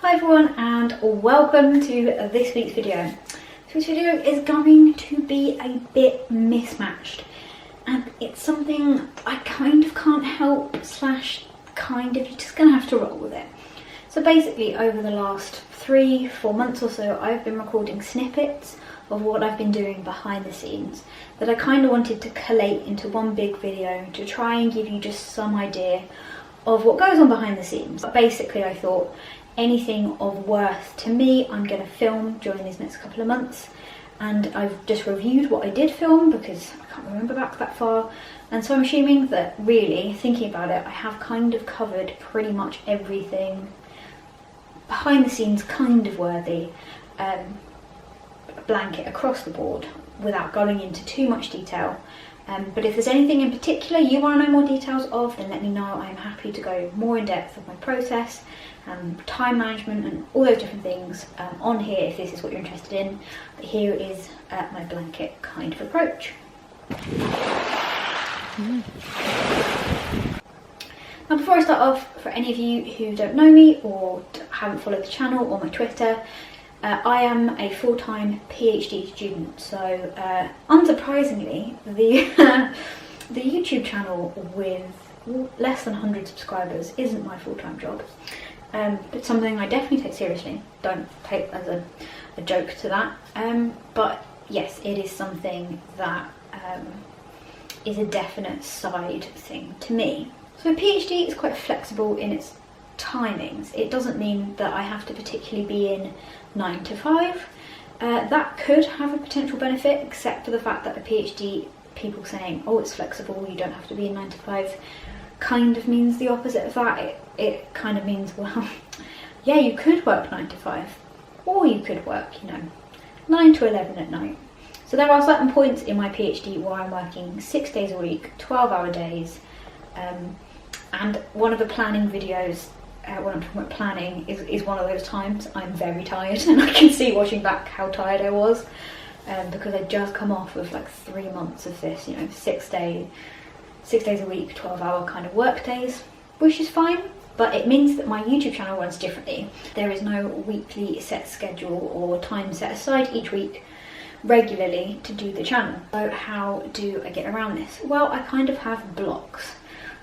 Hi everyone and welcome to this week's video. This video is going to be a bit mismatched and it's something I kind of can't help / kind of, you're just going to have to roll with it. So basically over the last 3-4 months or so I've been recording snippets of what I've been doing behind the scenes that I kind of wanted to collate into one big video to try and give you just some idea of what goes on behind the scenes. But basically I thought anything of worth to me I'm going to film during these next couple of months, and I've just reviewed what I did film because I can't remember back that far, and so I'm assuming that really, thinking about it, I have kind of covered pretty much everything behind the scenes kind of worthy, blanket across the board without going into too much detail. But if there's anything in particular you want to know more details of, then let me know. I am happy to go more in depth of my process, time management and all those different things on here if this is what you're interested in. But here is my blanket kind of approach. Now before I start off, for any of you who don't know me or haven't followed the channel or my Twitter, I am a full-time PhD student, so unsurprisingly the YouTube channel with less than 100 subscribers isn't my full-time job, but something I definitely take seriously. Don't take as a joke to that, but yes, it is something that is a definite side thing to me. So a PhD is quite flexible in its timings. It doesn't mean that I have to particularly be in 9 to 5. That could have a potential benefit, except for the fact that a PhD, people saying, oh, it's flexible, you don't have to be in 9 to 5, kind of means the opposite of that. It kind of means, well, yeah, you could work 9 to 5, or you could work, 9 to 11 at night. So there are certain points in my PhD where I'm working 6 days a week, 12-hour days, and one of the planning videos, when I'm talking about planning, is one of those times. I'm very tired, and I can see watching back how tired I was, because I'd just come off of like 3 months of this, 6 days a week, 12-hour kind of work days, which is fine, but it means that my YouTube channel runs differently. There is no weekly set schedule or time set aside each week regularly to do the channel. So how do I get around this? Well, I kind of have blocks.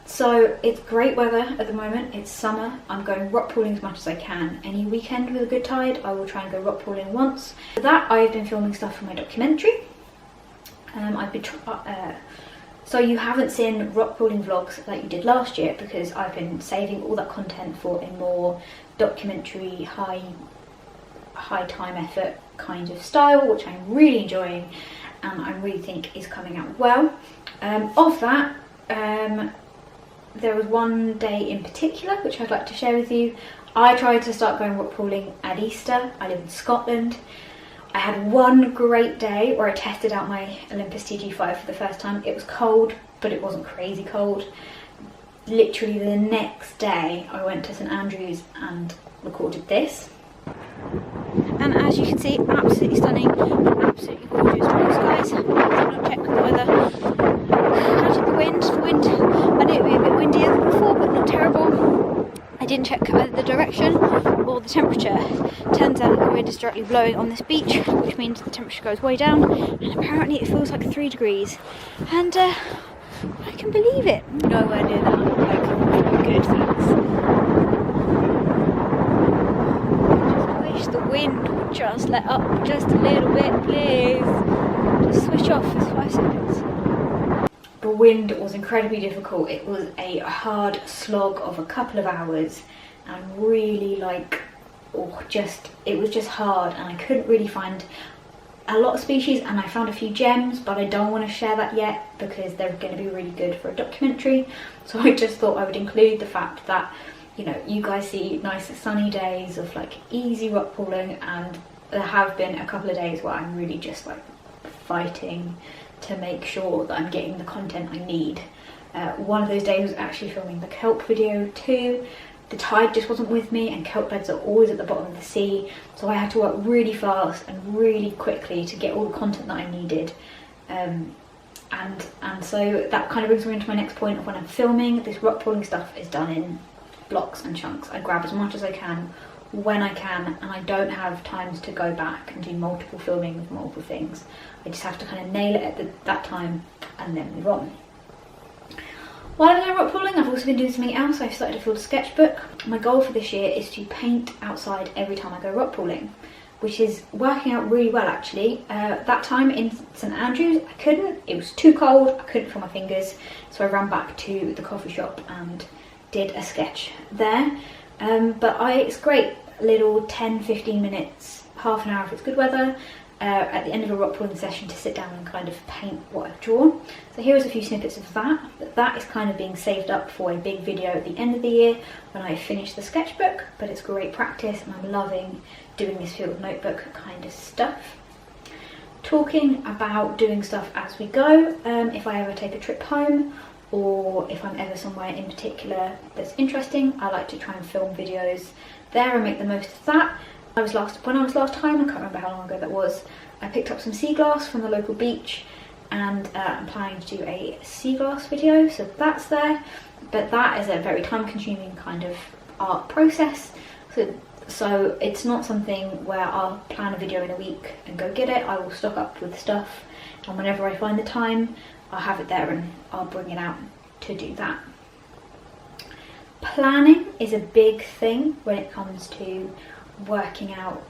So it's great weather at the moment, it's summer, I'm going rock pooling as much as I can. Any weekend with a good tide I will try and go rock pooling once. For that I've been filming stuff for my documentary. So you haven't seen rock pooling vlogs like you did last year because I've been saving all that content for a more documentary, high time effort kind of style, which I'm really enjoying and I really think is coming out well. Of that, there was one day in particular which I'd like to share with you. I tried to start going rock pooling at Easter. I live in Scotland. I had one great day where I tested out my Olympus TG5 for the first time. It was cold, but it wasn't crazy cold. Literally the next day I went to St Andrews and recorded this. And as you can see, absolutely stunning, absolutely gorgeous blue skies. I'm going to check the weather. Out of the wind, I knew it would be a bit windier than before, but not terrible. I didn't check either the direction or the temperature. Turns out the wind is directly blowing on this beach, which means the temperature goes way down, and apparently it feels like 3 degrees. And I can believe it. Nowhere near that. Like, good things. The wind would just let up just a little bit, please. Just switch off for 5 seconds. The wind was incredibly difficult. It was a hard slog of a couple of hours and really it was just hard, and I couldn't really find a lot of species, and I found a few gems, but I don't want to share that yet because they're going to be really good for a documentary. So I just thought I would include the fact that you guys see nice sunny days of like easy rock pooling, and there have been a couple of days where I'm really just like fighting to make sure that I'm getting the content I need. One of those days was actually filming the kelp video too. The tide just wasn't with me, and kelp beds are always at the bottom of the sea, so I had to work really fast and really quickly to get all the content that I needed. And so that kind of brings me into my next point of when I'm filming. This rock pooling stuff is done in blocks and chunks. I grab as much as I can when I can, and I don't have times to go back and do multiple filming of multiple things. I just have to kind of nail it at that time and then move on. While I'm going rock pooling, I've also been doing something else. I've started to fill a sketchbook. My goal for this year is to paint outside every time I go rock pooling, which is working out really well actually. That time in St Andrews I couldn't, it was too cold, I couldn't feel my fingers, so I ran back to the coffee shop and did a sketch there. But it's great, little 10-15 minutes, half an hour if it's good weather, at the end of a rock pooling session to sit down and kind of paint what I've drawn. So here is a few snippets of that, but that is kind of being saved up for a big video at the end of the year when I finish the sketchbook, but it's great practice and I'm loving doing this field notebook kind of stuff. Talking about doing stuff as we go, if I ever take a trip home or if I'm ever somewhere in particular that's interesting, I like to try and film videos there and make the most of that. When I was last time, I can't remember how long ago that was, I picked up some sea glass from the local beach and I'm planning to do a sea glass video, so that's there. But that is a very time consuming kind of art process. So it's not something where I'll plan a video in a week and go get it. I will stock up with stuff and whenever I find the time, I'll have it there and I'll bring it out to do that. Planning is a big thing when it comes to working out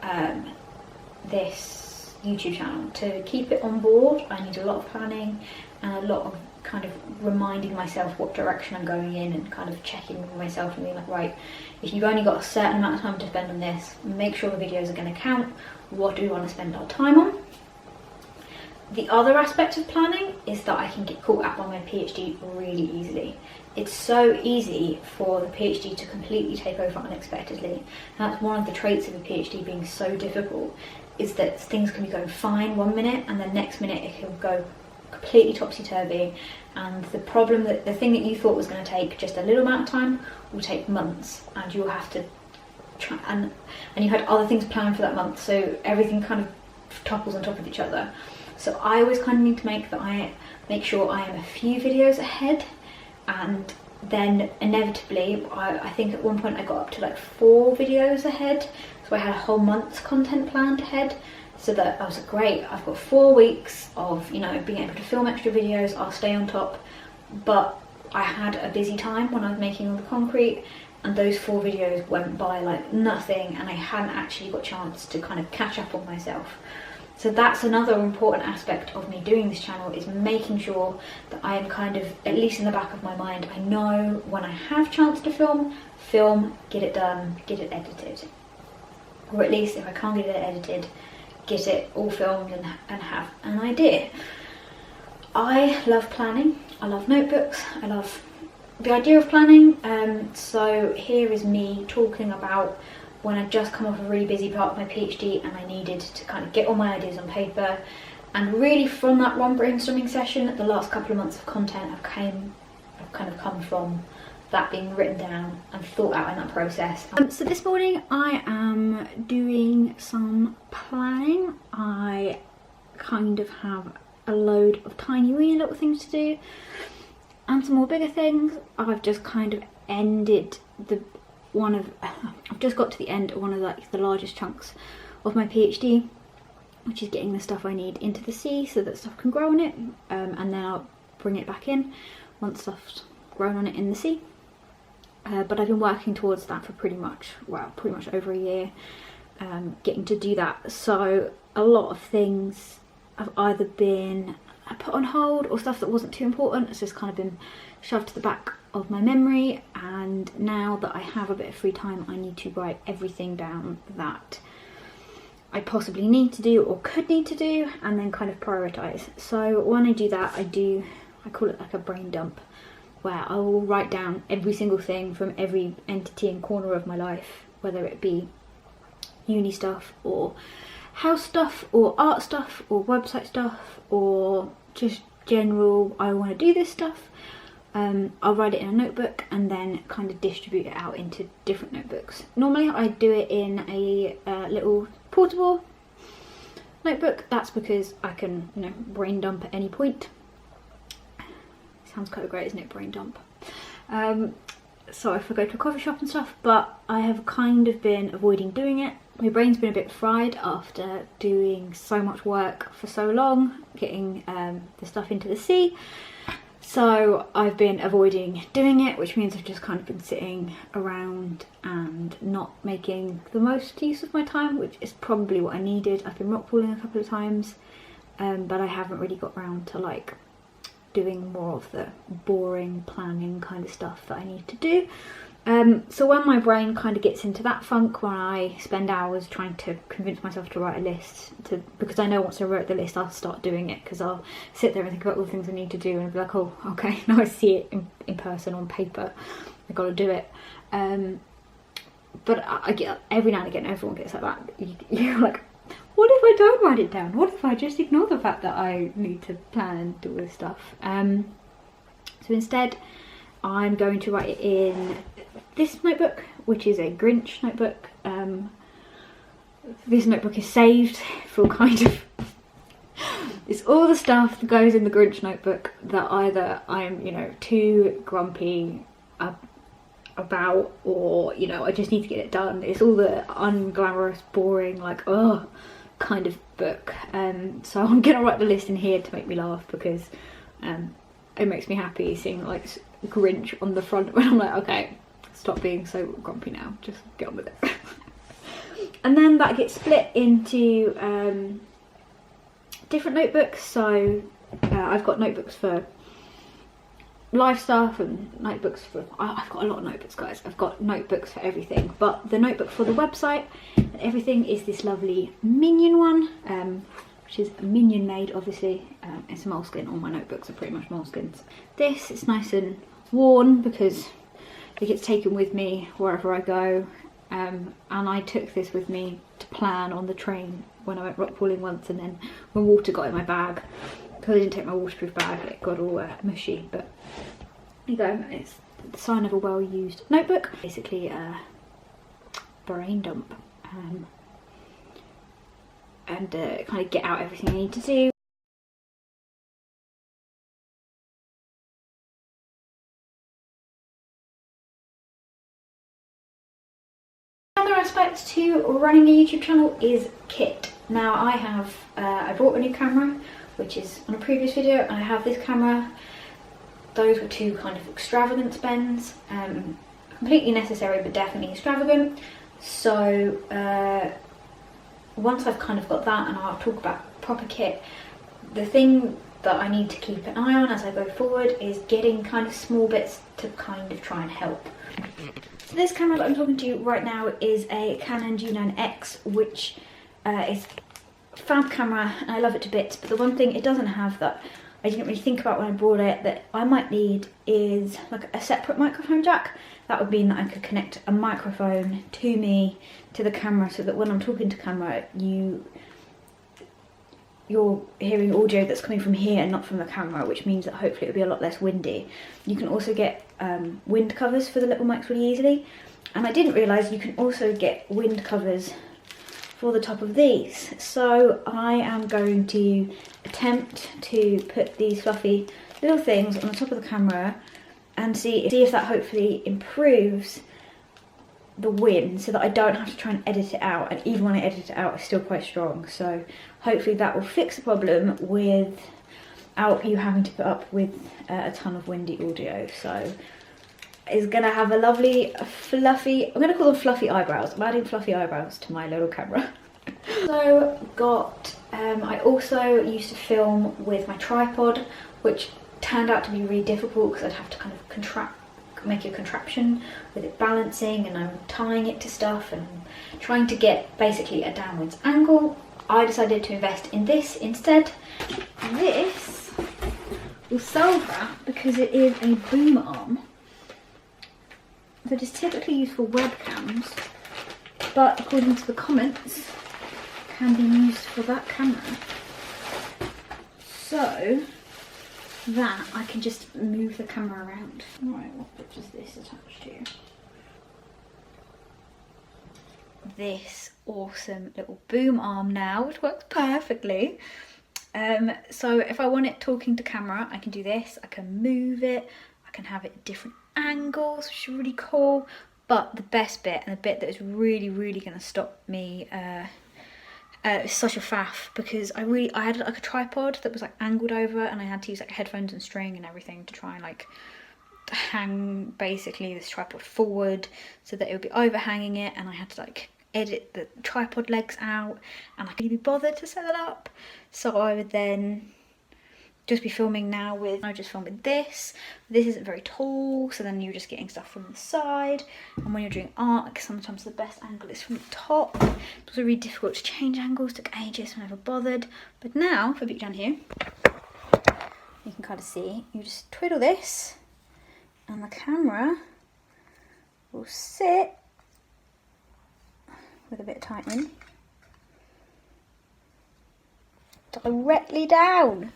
this YouTube channel. To keep it on board, I need a lot of planning and a lot of kind of reminding myself what direction I'm going in and kind of checking with myself and being like, right, if you've only got a certain amount of time to spend on this, make sure the videos are going to count. What do we want to spend our time on? The other aspect of planning is that I can get caught up on my PhD really easily. It's so easy for the PhD to completely take over unexpectedly. And that's one of the traits of a PhD being so difficult, is that things can be going fine one minute and the next minute it can go completely topsy-turvy, and the thing that you thought was going to take just a little amount of time will take months, and you'll have to try and you had other things planned for that month, so everything kind of topples on top of each other. So I always kind of need to make sure I am a few videos ahead, and then inevitably I think at one point I got up to like 4 videos ahead, so I had a whole month's content planned ahead. So that I was like, great, I've got 4 weeks of, you know, being able to film extra videos, I'll stay on top. But I had a busy time when I was making all the concrete, and those 4 videos went by like nothing, and I hadn't actually got a chance to kind of catch up on myself. So that's another important aspect of me doing this channel, is making sure that I am kind of, at least in the back of my mind, I know when I have chance to film, get it done, get it edited. Or at least if I can't get it edited, get it all filmed and have an idea. I love planning, I love notebooks, I love the idea of planning. So here is me talking about when I'd just come off a really busy part of my PhD and I needed to kind of get all my ideas on paper. And really from that one brainstorming session, the last couple of months of content have kind of come from that being written down and thought out in that process. So this morning I am doing some planning. I kind of have a load of tiny weeny little things to do and some more bigger things. I've just kind of ended I've just got to the end of one of like the largest chunks of my PhD, which is getting the stuff I need into the sea so that stuff can grow on it, and then I'll bring it back in once stuff's grown on it in the sea. But I've been working towards that for pretty much over a year, getting to do that. So a lot of things have either been put on hold or stuff that wasn't too important has just kind of been shoved to the back of my memory, and now that I have a bit of free time I need to write everything down that I possibly need to do or could need to do, and then kind of prioritise. So when I do that, I call it like a brain dump, where I will write down every single thing from every entity and corner of my life, whether it be uni stuff or house stuff or art stuff or website stuff or just general I want to do this stuff. I'll write it in a notebook and then kind of distribute it out into different notebooks. Normally I do it in a little portable notebook. That's because I can, you know, brain dump at any point. Sounds kind of great, isn't it? Brain dump. so if I go to a coffee shop and stuff, but I have kind of been avoiding doing it. My brain's been a bit fried after doing so much work for so long, getting the stuff into the sea. So I've been avoiding doing it, which means I've just kind of been sitting around and not making the most use of my time, which is probably what I needed. I've been rock pooling a couple of times, but I haven't really got around to like doing more of the boring planning kind of stuff that I need to do. So when my brain kind of gets into that funk, when I spend hours trying to convince myself to write a list, because I know once I wrote the list I'll start doing it, because I'll sit there and think about all the things I need to do and I'll be like, oh okay, now I see it in person on paper, I gotta do it. But I get, every now and again everyone gets like that, you're like, what if I don't write it down? What if I just ignore the fact that I need to plan and do all this stuff? So instead I'm going to write it in this notebook, which is a Grinch notebook. This notebook is saved for kind of it's all the stuff that goes in the Grinch notebook that either I'm, you know, too grumpy about, or, you know, I just need to get it done. It's all the unglamorous, boring, like, oh, kind of book. So I'm gonna write the list in here to make me laugh, because it makes me happy seeing like Grinch on the front when I'm like, okay, stop being so grumpy now, just get on with it. And then that gets split into different notebooks. So I've got notebooks for life stuff and notebooks for, I've got a lot of notebooks, guys. I've got notebooks for everything, but the notebook for the website and everything is this lovely Minion one, which is Minion made, obviously. It's moleskin. All my notebooks are pretty much moleskins. This is nice and worn because it gets taken with me wherever I go, and I took this with me to plan on the train when I went rock pooling once, and then when water got in my bag, because I didn't take my waterproof bag, it got all mushy. But there you go, it's the sign of a well-used notebook. Basically a brain dump, and kind of get out everything I need to do. Another aspect to running a YouTube channel is kit. Now I have, I bought a new camera, which is on a previous video, and I have this camera. Those were two kind of extravagant spends, completely necessary but definitely extravagant. So once I've kind of got that, and I'll talk about proper kit, the thing that I need to keep an eye on as I go forward is getting kind of small bits to kind of try and help. So this camera that I'm talking to you right now is a Canon G9X, which is a fab camera and I love it to bits, but the one thing it doesn't have that I didn't really think about when I bought it that I might need is like a separate microphone jack. That would mean that I could connect a microphone to me, to the camera, so that when I'm talking to camera, you're hearing audio that's coming from here and not from the camera, which means that hopefully it'll be a lot less windy. You can also get wind covers for the little mics really easily, and I didn't realise you can also get wind covers for the top of these. So I am going to attempt to put these fluffy little things on the top of the camera and see if that hopefully improves the wind, so that I don't have to try and edit it out, and even when I edit it out it's still quite strong. So hopefully that will fix the problem without you having to put up with a ton of windy audio. So it's gonna have a lovely fluffy, I'm gonna call them fluffy eyebrows. I'm adding fluffy eyebrows to my little camera. So got, I also used to film with my tripod, which turned out to be really difficult because I'd have to kind of make a contraption with it balancing, and I'm tying it to stuff and trying to get basically a downwards angle. I decided to invest in this instead. This will solve that because it is a boom arm that is typically used for webcams, but according to the comments can be used for that camera. So that I can just move the camera around. Right, what bit does this attach to? This awesome little boom arm now, which works perfectly. So if I want it talking to camera, I can do this. I can move it. I can have it different angles, which is really cool. But the best bit, and the bit that is really going to stop me, it's such a faff, because I had like a tripod that was like angled over, and I had to use like headphones and string and everything to try and like hang basically this tripod forward so that it would be overhanging it, and I had to like edit the tripod legs out, and I couldn't be bothered to set that up. So I would then just be filming now with, I just film with this. This isn't very tall, so then you're just getting stuff from the side. And when you're doing art, like sometimes the best angle is from the top. It was really difficult to change angles, took ages, I never bothered. But now, if I peek down here, you can kind of see, you just twiddle this, and the camera will sit with a bit of tightening directly down,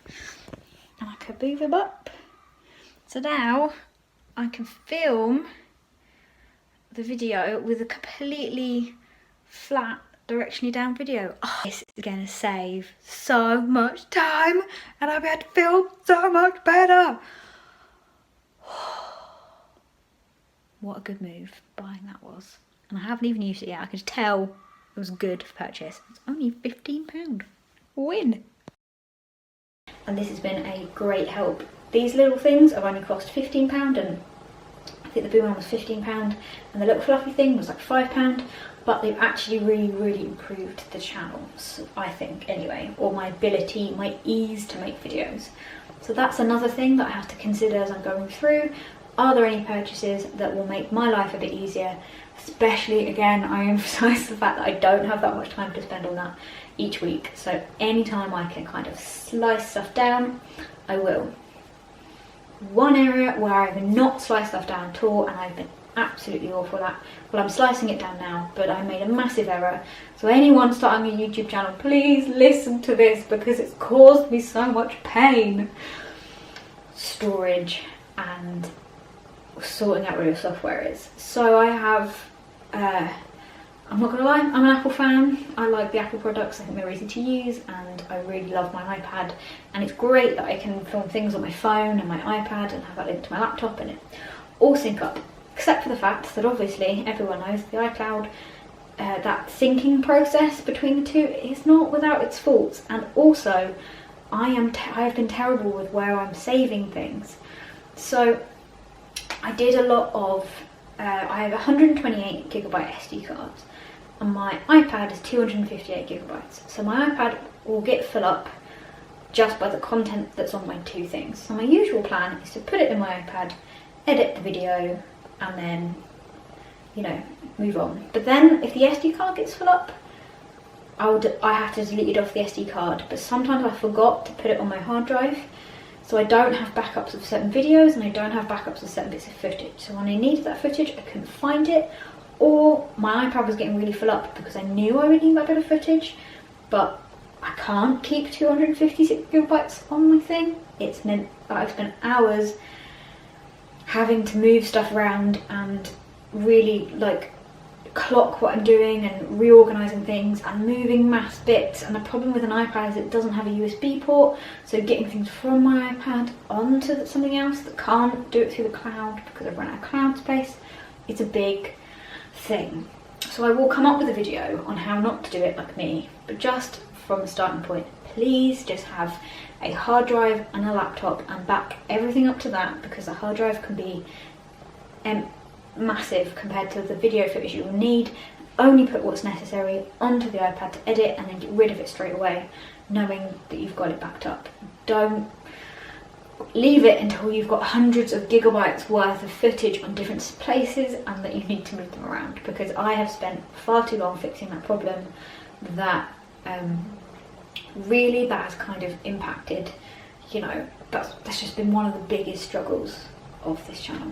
and I can move him up. So now I can film the video with a completely flat directionally down video. Oh, this is going to save so much time, and I'll be able to film so much better. What a good move buying that was. And I haven't even used it yet. I could tell it was good for purchase. It's only £15. Win! And this has been a great help. These little things have only cost £15, and I think the boomerang was £15, and the little fluffy thing was like £5, but they've actually really improved the channel, so I think anyway, or my ability, my ease to make videos. So that's another thing that I have to consider as I'm going through. Are there any purchases that will make my life a bit easier? Especially, again, I emphasise the fact that I don't have that much time to spend on that each week. So anytime I can kind of slice stuff down, I will. One area where I've not sliced stuff down at all, and I've been absolutely awful at, well, I'm slicing it down now, but I made a massive error. So anyone starting a YouTube channel, please listen to this, because it's caused me so much pain. Storage and sorting out where your software is. So I have, I'm not gonna lie, I'm an Apple fan. I like the Apple products, I think they're easy to use, and I really love my iPad, and it's great that I can film things on my phone and my iPad and have that linked to my laptop, and it all sync up, except for the fact that obviously everyone knows the iCloud, that syncing process between the two is not without its faults, and also I've been terrible with where I'm saving things. So I did a lot of, I have 128 gigabyte SD cards, and my iPad is 258 gigabytes. So my iPad will get full up just by the content that's on my two things. So my usual plan is to put it in my iPad, edit the video, and then, you know, move on. But then if the SD card gets full up, I have to delete it off the SD card. But sometimes I forgot to put it on my hard drive, so I don't have backups of certain videos, and I don't have backups of certain bits of footage. So when I needed that footage, I couldn't find it, or my iPad was getting really full up because I knew I would need that bit of footage, but I can't keep 256 gigabytes on my thing. It's meant that I've spent hours having to move stuff around and really like clock what I'm doing and reorganising things and moving mass bits. And the problem with an iPad is it doesn't have a USB port, so getting things from my iPad onto something else that can't do it through the cloud because I've run out of cloud space, it's a big thing. So I will come up with a video on how not to do it like me, but just from the starting point, please just have a hard drive and a laptop and back everything up to that, because the hard drive can be massive compared to the video footage you will need. Only put what's necessary onto the iPad to edit, and then get rid of it straight away, knowing that you've got it backed up. Don't leave it until you've got hundreds of gigabytes worth of footage on different places and that you need to move them around, because I have spent far too long fixing that problem that really that has kind of impacted, you know, that's just been one of the biggest struggles of this channel.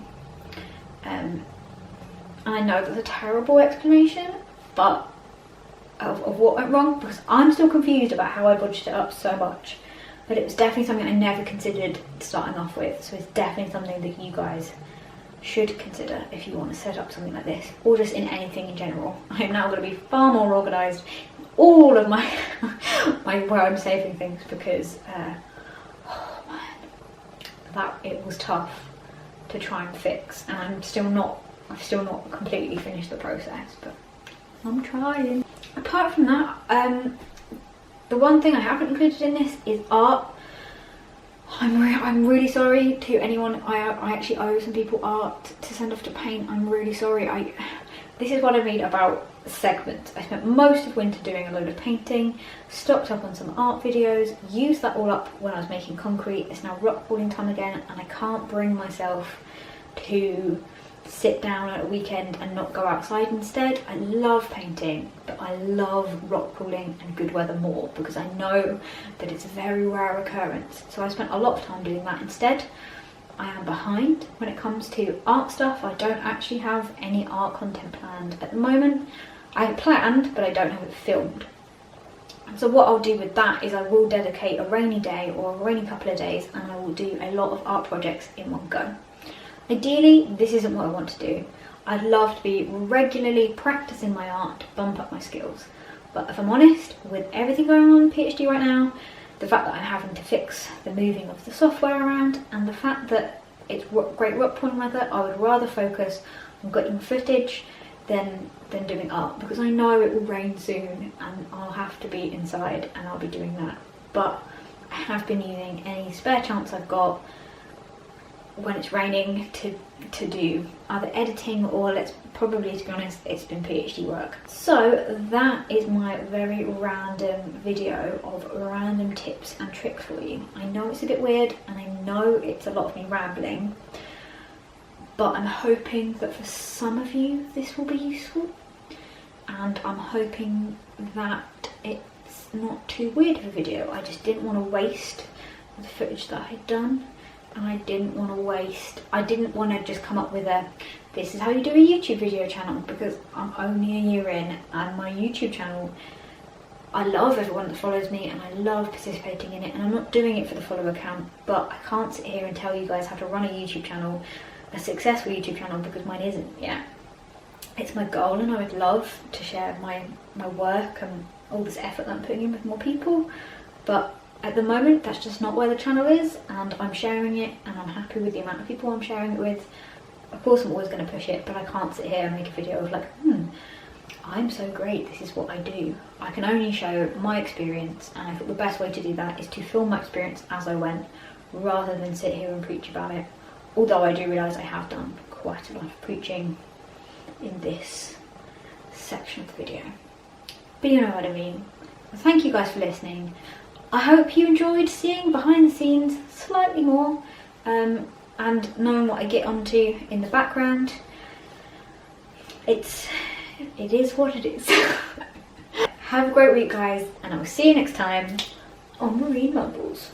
I know that's a terrible explanation, but of what went wrong, because I'm still confused about how I budgeted it up so much. But it was definitely something I never considered starting off with, so it's definitely something that you guys should consider if you want to set up something like this, or just in anything in general. I'm now going to be far more organised in all of my, where I'm saving things, because oh man, it was tough. to try and fix, and I've still not completely finished the process, but I'm trying. Apart from that, the one thing I haven't included in this is art. I'm really sorry to anyone. I actually owe some people art to send off to paint. I'm really sorry. This is what I mean about segments. I spent most of winter doing a load of painting, stocked up on some art videos, used that all up when I was making concrete. It's now rock crawling time again, and I can't bring myself to sit down at a weekend and not go outside instead. I love painting, but I love rock crawling and good weather more, because I know that it's a very rare occurrence. So I spent a lot of time doing that instead. I am behind when it comes to art stuff. I don't actually have any art content planned at the moment. I have planned, but I don't have it filmed. So what I'll do with that is I will dedicate a rainy day or a rainy couple of days, and I will do a lot of art projects in one go. Ideally, this isn't what I want to do. I'd love to be regularly practicing my art to bump up my skills. But if I'm honest, with everything going on in PhD right now, the fact that I'm having to fix the moving of the software around, and the fact that it's great rock crawling weather, I would rather focus on getting footage than doing art, because I know it will rain soon and I'll have to be inside and I'll be doing that. But I have been using any spare chance I've got when it's raining to do either editing or, to be honest, it's been PhD work. So that is my very random video of random tips and tricks for you. I know it's a bit weird and I know it's a lot of me rambling, but I'm hoping that for some of you this will be useful, and I'm hoping that it's not too weird of a video. I just didn't want to waste the footage that I had done. And I didn't want to just come up with this is how you do a YouTube video channel, because I'm only a year in, and my YouTube channel, I love everyone that follows me and I love participating in it, and I'm not doing it for the follower count, but I can't sit here and tell you guys how to run a YouTube channel, a successful YouTube channel, because mine isn't yet. It's my goal, and I would love to share my work and all this effort that I'm putting in with more people, but at the moment, that's just not where the channel is, and I'm sharing it, and I'm happy with the amount of people I'm sharing it with. Of course, I'm always going to push it, but I can't sit here and make a video of like, I'm so great, this is what I do. I can only show my experience, and I thought the best way to do that is to film my experience as I went, rather than sit here and preach about it. Although I do realise I have done quite a lot of preaching in this section of the video. But you know what I mean. Thank you guys for listening. I hope you enjoyed seeing behind the scenes slightly more, and knowing what I get onto in the background. It is what it is. Have a great week, guys, and I will see you next time on Marine Mumbles.